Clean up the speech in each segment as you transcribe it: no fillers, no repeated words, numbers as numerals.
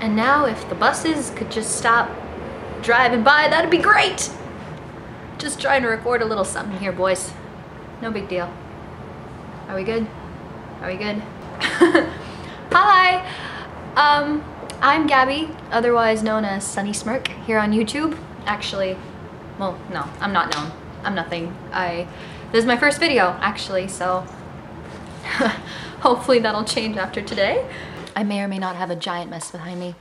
And now if the buses could just stop driving by, that'd be great. Just trying to record a little something here, boys. No big deal. Are we good? Are we good? Hi, I'm Gabby, otherwise known as Sunny Smirk here on YouTube. Actually, well, no, I'm not known. I'm nothing. This is my first video, actually, so hopefully that'll change after today. I may or may not have a giant mess behind me.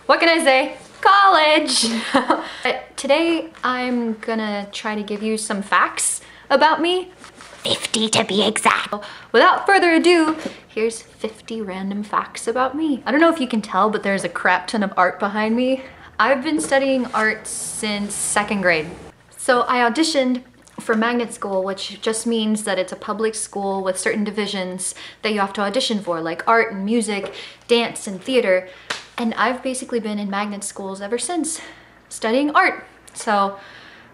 What can I say? College! Today, I'm gonna try to give you some facts about me. 50 to be exact. Without further ado, here's 50 random facts about me. I don't know if you can tell, but there's a crap ton of art behind me. I've been studying art since 2nd grade. So I auditioned for magnet school, which just means that it's a public school with certain divisions that you have to audition for, like art and music, dance and theater. And I've basically been in magnet schools ever since, studying art. So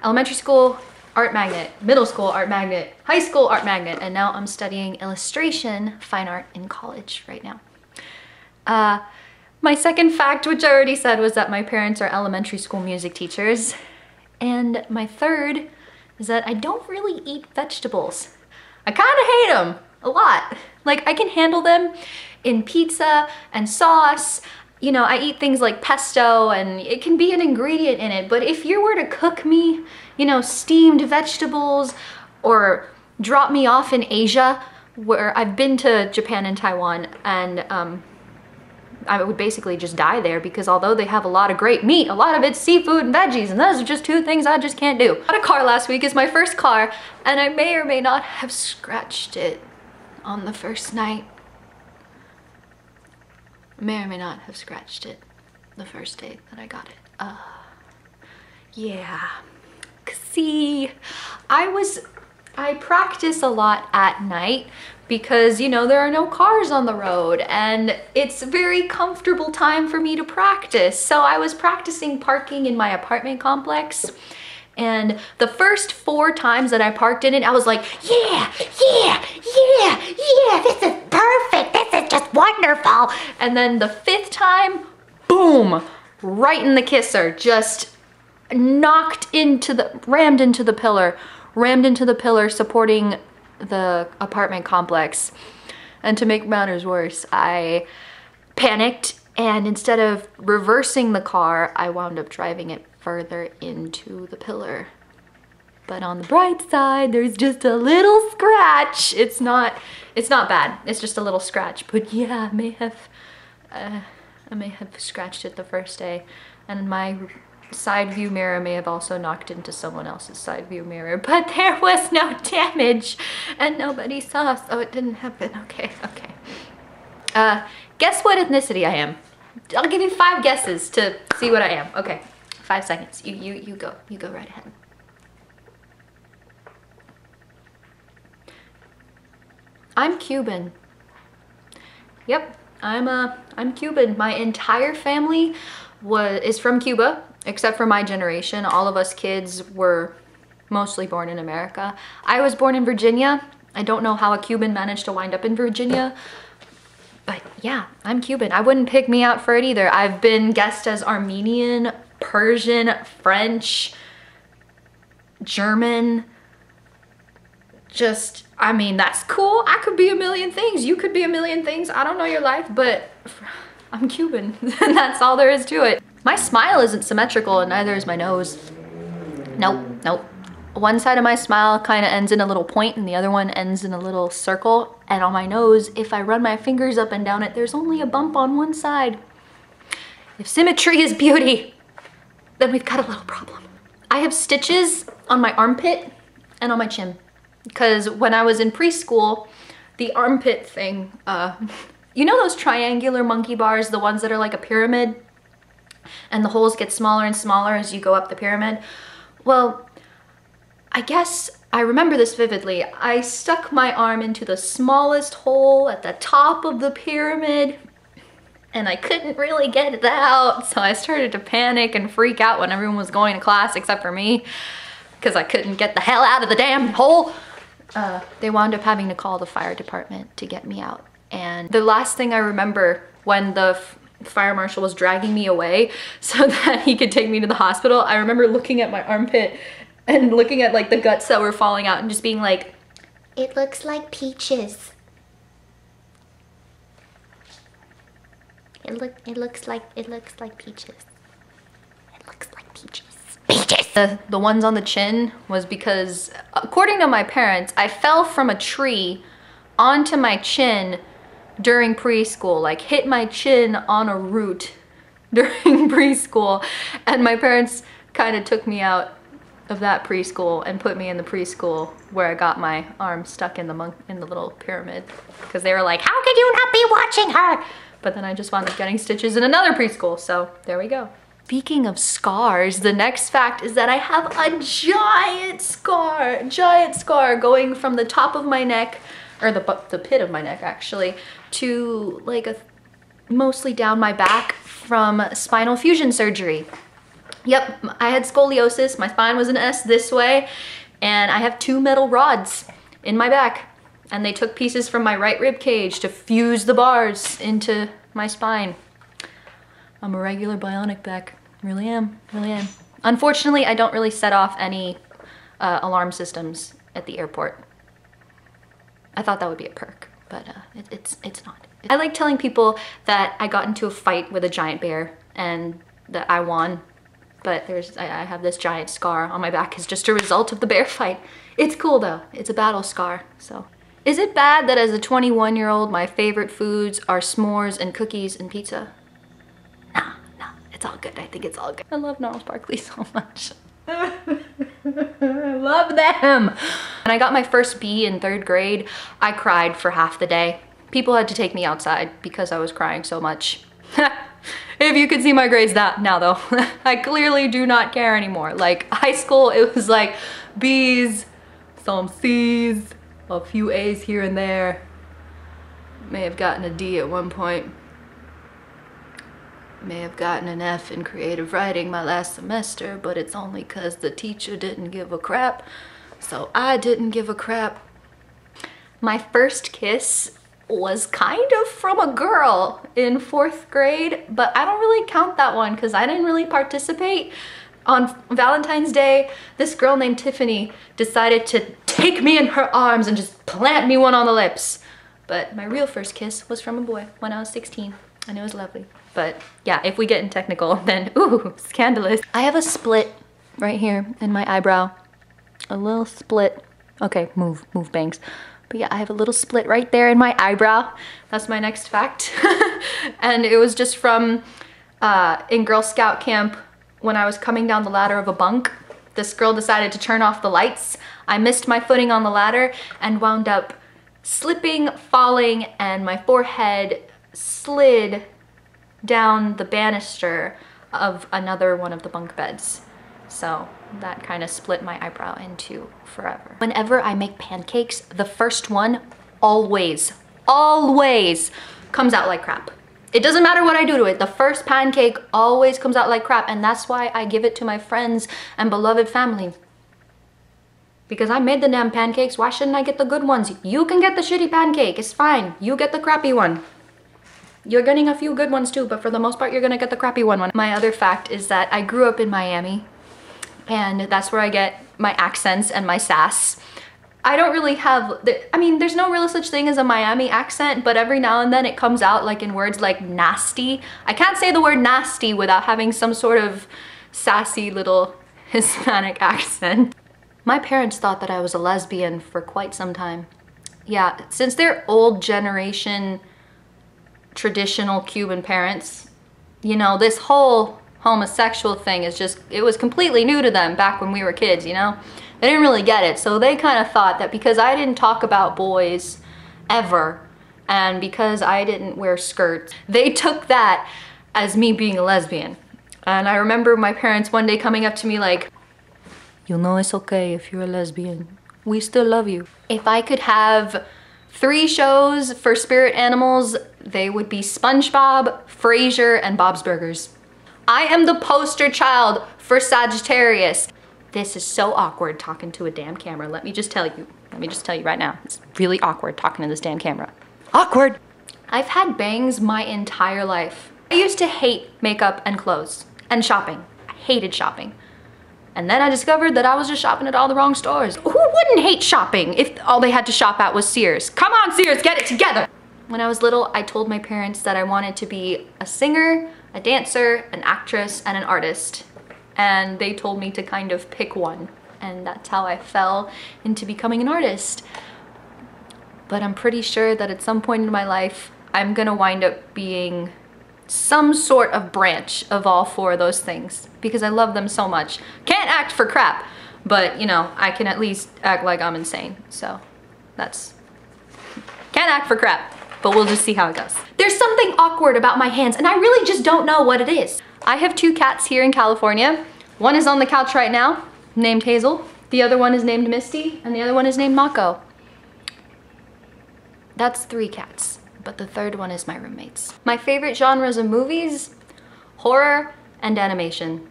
elementary school, art magnet, middle school, art magnet, high school, art magnet, and now I'm studying illustration, fine art in college right now. My second fact, which I already said, was that my parents are elementary school music teachers. And my third is that I don't really eat vegetables. I kind of hate them a lot. Like, I can handle them in pizza and sauce. You know, I eat things like pesto and it can be an ingredient in it, but if you were to cook me, you know, steamed vegetables or drop me off in Asia, where I've been to Japan and Taiwan, and I would basically just die there, because although they have a lot of great meat, a lot of it's seafood and veggies, and those are just two things I just can't do. I bought a car last week. It's my first car, and I may or may not have scratched it on the first night. May or may not have scratched it the first day that I got it. Yeah. See, I practice a lot at night because, you know, there are no cars on the road and it's a very comfortable time for me to practice. So I was practicing parking in my apartment complex, and the first 4 times that I parked in it, I was like, yeah, this is perfect, this is just wonderful. And then the 5th time, boom, right in the kisser, just rammed into the pillar supporting the apartment complex. And to make matters worse, I panicked, and instead of reversing the car, I wound up driving it further into the pillar. But on the bright side, there's just a little scratch. It's not bad. It's just a little scratch. But yeah, I may have scratched it the first day, and my side view mirror may have also knocked into someone else's side view mirror, but there was no damage and nobody saw, so it didn't happen. Okay. Guess what ethnicity I am? I'll give you 5 guesses to see what I am. Okay, 5 seconds. You go right ahead. I'm Cuban. Yep, I'm Cuban. My entire family is from Cuba, except for my generation. All of us kids were mostly born in America. I was born in Virginia. I don't know how a Cuban managed to wind up in Virginia, but yeah, I'm Cuban. I wouldn't pick me out for it either. I've been guessed as Armenian, Persian, French, German. Just, I mean, that's cool. I could be a million things. You could be a million things. I don't know your life, but I'm Cuban. That's all there is to it. My smile isn't symmetrical, and neither is my nose. Nope. One side of my smile kind of ends in a little point and the other one ends in a little circle. And on my nose, if I run my fingers up and down it, there's only a bump on one side. If symmetry is beauty, then we've got a little problem. I have stitches on my armpit and on my chin, because when I was in preschool, the armpit thing, you know those triangular monkey bars, the ones that are like a pyramid? And the holes get smaller and smaller as you go up the pyramid? Well, I guess I remember this vividly. I stuck my arm into the smallest hole at the top of the pyramid, and I couldn't really get it out, so I started to panic and freak out when everyone was going to class except for me, because I couldn't get the hell out of the damn hole. They wound up having to call the fire department to get me out. And the last thing I remember when the fire marshal was dragging me away so that he could take me to the hospital, I remember looking at my armpit and looking at like the guts that were falling out and just being like, it looks like peaches. It looks like peaches. It looks like peaches. Peaches! The ones on the chin was because, according to my parents, I fell from a tree onto my chin during preschool, like hit my chin on a root during preschool, and my parents kind of took me out of that preschool and put me in the preschool where I got my arm stuck in the little pyramid, because they were like, how could you not be watching her? But then I just wound up getting stitches in another preschool, so there we go. Speaking of scars, the next fact is that I have a giant scar going from the top of my neck, or the pit of my neck actually, to like mostly down my back from spinal fusion surgery. Yep, I had scoliosis, my spine was an S this way, and I have 2 metal rods in my back. And they took pieces from my right rib cage to fuse the bars into my spine. I'm a regular bionic back. Really am, really am. Unfortunately, I don't really set off any alarm systems at the airport. I thought that would be a perk, but it's not. I like telling people that I got into a fight with a giant bear and that I won, but I have this giant scar on my back as just a result of the bear fight. It's cool though, it's a battle scar, so. Is it bad that as a 21-year-old, my favorite foods are s'mores and cookies and pizza? Nah, it's all good. I think it's all good. I love Gnarls Barkley so much. I love them. When I got my first B in 3rd grade, I cried for half the day. People had to take me outside because I was crying so much. If you could see my grades now though, I clearly do not care anymore. Like high school, it was like B's, some C's, a few A's here and there. May have gotten a D at one point. May have gotten an F in creative writing my last semester, but it's only because the teacher didn't give a crap, so I didn't give a crap. My first kiss was kind of from a girl in 4th grade, but I don't really count that one because I didn't really participate. On Valentine's Day, this girl named Tiffany decided to take me in her arms and just plant me one on the lips. But my real first kiss was from a boy when I was 16, and it was lovely. But yeah, if we get in technical, then ooh, scandalous. I have a split right here in my eyebrow. A little split. Okay, move bangs. But yeah, I have a little split right there in my eyebrow. That's my next fact. And it was just from in Girl Scout camp when I was coming down the ladder of a bunk. This girl decided to turn off the lights. I missed my footing on the ladder and wound up slipping, falling, and my forehead slid down the banister of another one of the bunk beds. So that kind of split my eyebrow in two forever. Whenever I make pancakes, the first one always comes out like crap. It doesn't matter what I do to it, the first pancake always comes out like crap, and that's why I give it to my friends and beloved family. Because I made the damn pancakes, why shouldn't I get the good ones? You can get the shitty pancake, it's fine. You get the crappy one. You're getting a few good ones too, but for the most part, you're gonna get the crappy one. My other fact is that I grew up in Miami, and that's where I get my accents and my sass. I don't really have, I mean, there's no real such thing as a Miami accent, but every now and then it comes out like in words like nasty. I can't say the word nasty without having some sort of sassy little Hispanic accent. My parents thought that I was a lesbian for quite some time. Yeah, since they're old generation traditional Cuban parents, you know, this whole homosexual thing is just, it was completely new to them back when we were kids, you know? They didn't really get it, so they kind of thought that because I didn't talk about boys ever, and because I didn't wear skirts, they took that as me being a lesbian. And I remember my parents one day coming up to me like, "You know it's okay if you're a lesbian. We still love you." If I could have 3 shows for spirit animals, they would be SpongeBob, Frasier, and Bob's Burgers. I am the poster child for Sagittarius. This is so awkward talking to a damn camera. Let me just tell you right now. It's really awkward talking to this damn camera. Awkward. I've had bangs my entire life. I used to hate makeup and clothes and shopping. I hated shopping. And then I discovered that I was just shopping at all the wrong stores. Who wouldn't hate shopping if all they had to shop at was Sears? Come on, Sears, get it together. When I was little, I told my parents that I wanted to be a singer, a dancer, an actress, and an artist. And they told me to kind of pick one. And that's how I fell into becoming an artist. But I'm pretty sure that at some point in my life, I'm gonna wind up being some sort of branch of all four of those things because I love them so much. Can't act for crap, but you know, I can at least act like I'm insane. So that's, can't act for crap, but we'll just see how it goes. There's something awkward about my hands and I really just don't know what it is. I have 2 cats here in California. One is on the couch right now, named Hazel. The other one is named Misty and the other one is named Mako. That's 3 cats. But the third one is my roommate's. My favorite genres of movies, horror and animation.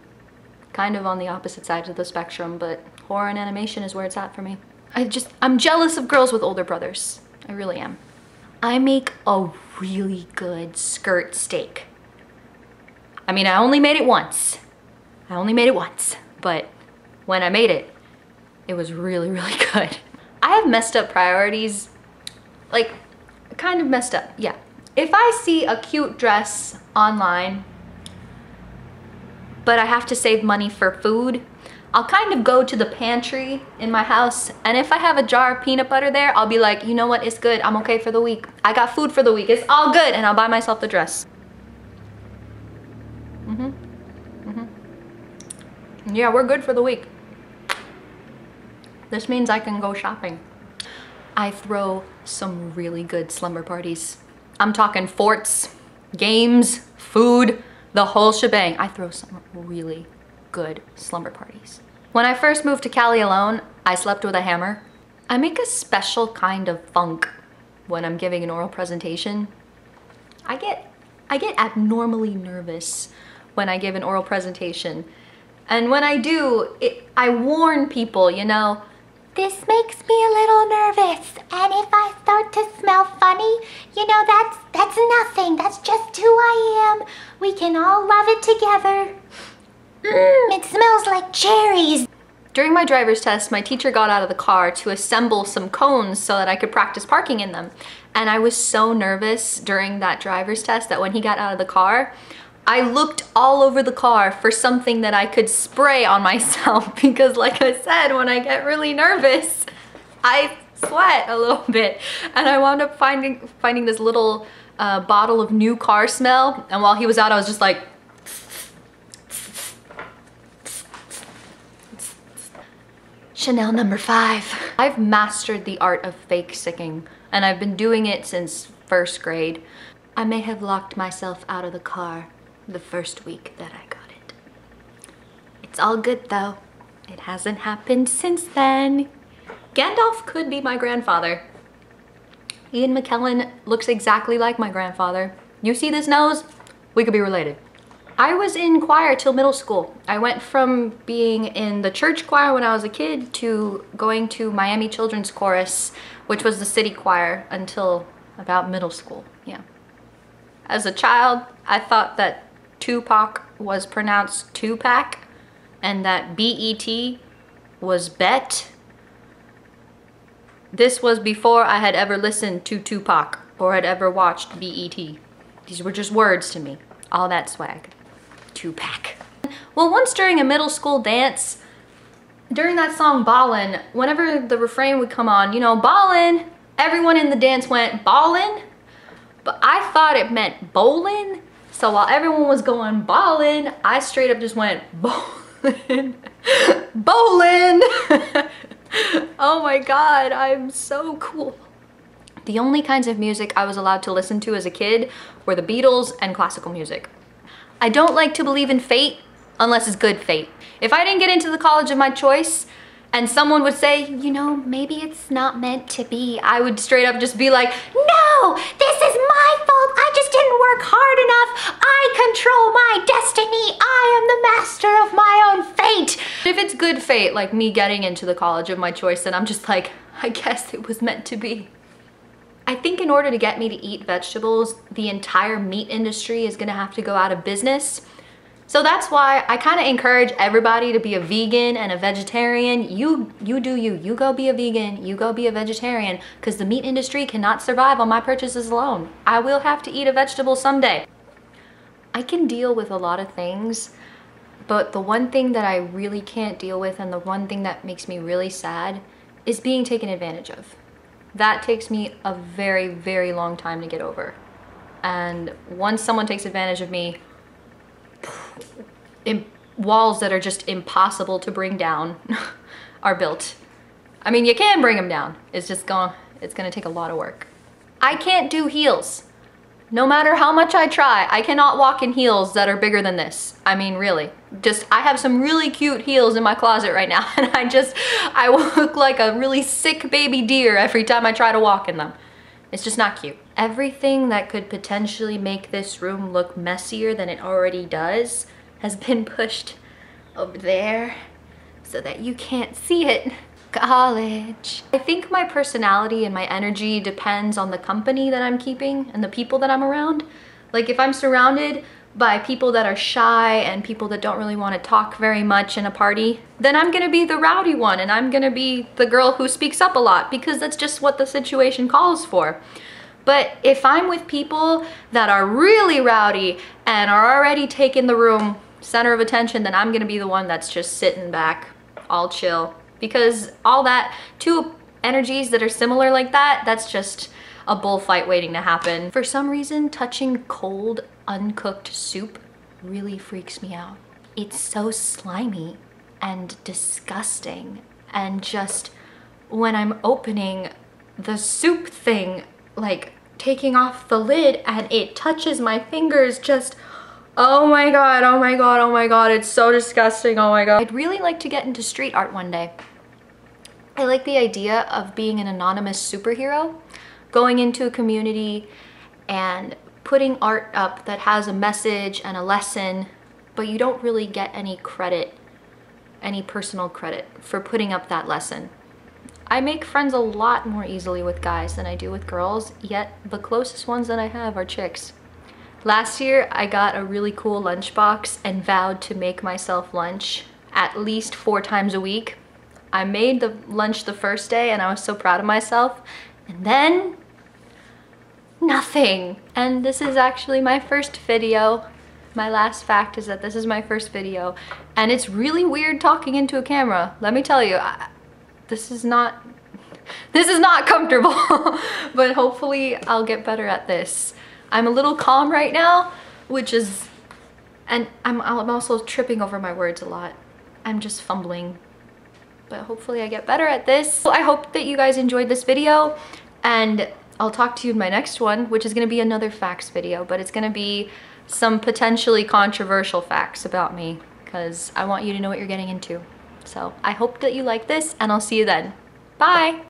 Kind of on the opposite sides of the spectrum, but horror and animation is where it's at for me. I'm jealous of girls with older brothers. I really am. I make a really good skirt steak. I mean, I only made it once. But when I made it, it was really, really good. I have messed up priorities, like, kind of messed up, yeah. If I see a cute dress online, but I have to save money for food, I'll kind of go to the pantry in my house, and if I have a jar of peanut butter there, I'll be like, you know what, it's good, I'm okay for the week. I got food for the week, it's all good, and I'll buy myself the dress. Yeah, we're good for the week. This means I can go shopping. I throw some really good slumber parties. I'm talking forts, games, food, the whole shebang. I throw some really good slumber parties. When I first moved to Cali alone, I slept with a hammer. I make a special kind of funk when I'm giving an oral presentation. I get abnormally nervous when I give an oral presentation. And when I do, I warn people, you know, this makes me a little nervous, and if I start to smell funny, you know, that's nothing. That's just who I am. We can all love it together. It smells like cherries. During my driver's test, my teacher got out of the car to assemble some cones so that I could practice parking in them. And I was so nervous during that driver's test that when he got out of the car, I looked all over the car for something that I could spray on myself because, like I said, when I get really nervous, I sweat a little bit. And I wound up finding this little bottle of new car smell, and while he was out, I was just like, Chanel number 5. I've mastered the art of fake sicking, and I've been doing it since 1st grade. I may have locked myself out of the car the first week that I got it. It's all good though. It hasn't happened since then. Gandalf could be my grandfather. Ian McKellen looks exactly like my grandfather. You see this nose? We could be related. I was in choir till middle school. I went from being in the church choir when I was a kid to going to Miami Children's Chorus, which was the city choir, until about middle school, yeah. As a child, I thought that Tupac was pronounced Tupac and that B-E-T was bet. This was before I had ever listened to Tupac or had ever watched B-E-T. These were just words to me. All that swag. Tupac. Well, once during a middle school dance, during that song Ballin', whenever the refrain would come on, you know, ballin', everyone in the dance went ballin', but I thought it meant bowlin'. So while everyone was going ballin', I straight up just went bowlin'. Bowlin'! Oh my god, I'm so cool. The only kinds of music I was allowed to listen to as a kid were the Beatles and classical music. I don't like to believe in fate unless it's good fate. If I didn't get into the college of my choice and someone would say, you know, maybe it's not meant to be, I would straight up just be like, no, this is my fault. I just didn't work hard enough. I control my destiny. I am the master of my own fate. If it's good fate, like me getting into the college of my choice, then I'm just like, I guess it was meant to be. I think in order to get me to eat vegetables, the entire meat industry is gonna have to go out of business. So that's why I kind of encourage everybody to be a vegan and a vegetarian. You do you. You go be a vegan, you go be a vegetarian, because the meat industry cannot survive on my purchases alone. I will have to eat a vegetable someday. I can deal with a lot of things, but the one thing that I really can't deal with, and the one thing that makes me really sad, is being taken advantage of. That takes me a very, very long time to get over. And once someone takes advantage of me, walls that are just impossible to bring down are built. I mean, you can bring them down. It's gonna take a lot of work. I can't do heels. No matter how much I try, I cannot walk in heels that are bigger than this. I mean, really. I have some really cute heels in my closet right now, and I look like a really sick baby deer every time I try to walk in them. It's just not cute. Everything that could potentially make this room look messier than it already does has been pushed over there so that you can't see it. College. I think my personality and my energy depends on the company that I'm keeping and the people that I'm around. Like if I'm surrounded by people that are shy and people that don't really want to talk very much in a party, then I'm gonna be the rowdy one and I'm gonna be the girl who speaks up a lot because that's just what the situation calls for. But if I'm with people that are really rowdy and are already taking the room center of attention, then I'm gonna be the one that's just sitting back, all chill. Because all that, two energies that are similar like that, that's just a bullfight waiting to happen. For some reason, touching cold, uncooked soup really freaks me out. It's so slimy and disgusting. And just when I'm opening the soup thing, like taking off the lid and it touches my fingers, just, oh my god, oh my god, oh my god, it's so disgusting, oh my god. I'd really like to get into street art one day. I like the idea of being an anonymous superhero, going into a community and putting art up that has a message and a lesson, but you don't really get any credit, any personal credit for putting up that lesson. I make friends a lot more easily with guys than I do with girls, yet the closest ones that I have are chicks. Last year, I got a really cool lunchbox and vowed to make myself lunch at least 4 times a week. I made the lunch the first day and I was so proud of myself, and then nothing. And this is actually my first video. My last fact is that this is my first video, and it's really weird talking into a camera. Let me tell you, this is not comfortable, but hopefully I'll get better at this. I'm a little calm right now, and I'm also tripping over my words a lot. I'm just fumbling, but hopefully I get better at this. I hope that you guys enjoyed this video, and I'll talk to you in my next one, which is gonna be another facts video, but it's gonna be some potentially controversial facts about me, because I want you to know what you're getting into. So I hope that you like this, and I'll see you then. Bye!